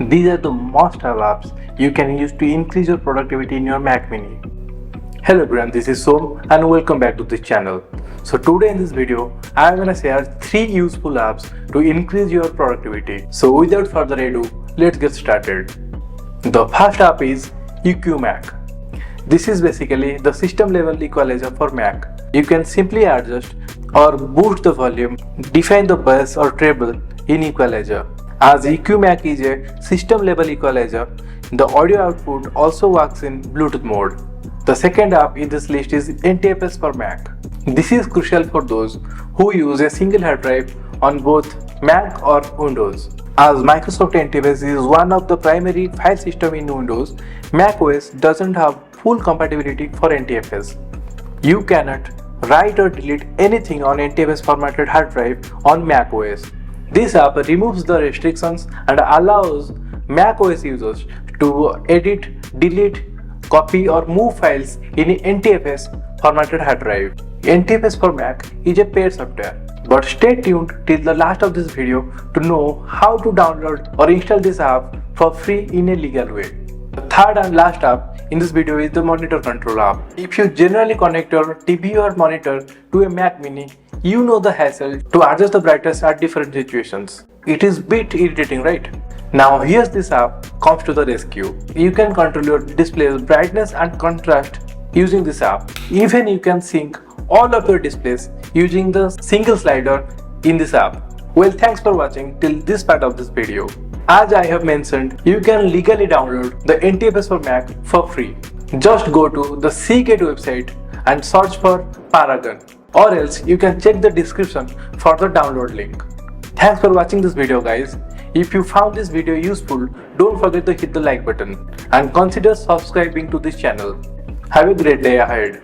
These are the must-have apps you can use to increase your productivity in your Mac Mini. Hello everyone, this is Som and welcome back to this channel. So today in this video, I am gonna share 3 useful apps to increase your productivity. So without further ado, let's get started. The first app is Mac. This is basically the system level equalizer for Mac. You can simply adjust or boost the volume, define the bass or treble in Equalizer. As Mac is a system level equalizer, the audio output also works in Bluetooth mode. The second app in this list is NTFS For Mac. This is crucial for those who use a single hard drive on both Mac or Windows. As Microsoft NTFS is one of the primary file systems in Windows, macOS doesn't have full compatibility for NTFS. You cannot write or delete anything on NTFS formatted hard drive on macOS. This app removes the restrictions and allows macOS users to edit, delete, copy or move files in NTFS formatted hard drive. NTFS for Mac is a paid software, but stay tuned till the last of this video to know how to download or install this app for free in a legal way. The third and last app in this video is the monitor control app. If you generally connect your TV or monitor to a Mac Mini, you know the hassle to adjust the brightness at different situations. It is a bit irritating, right? Now here's this app comes to the rescue. You can control your display's brightness and contrast using this app. Even you can sync all of your displays using the single slider in this app. Well, thanks for watching till this part of this video. As I have mentioned, you can legally download the NTFS for Mac for free. Just go to the Seagate website and search for Paragon, or else you can check the description for the download link. Thanks for watching this video, guys. If you found this video useful, don't forget to hit the like button and consider subscribing to this channel. Have a great day ahead.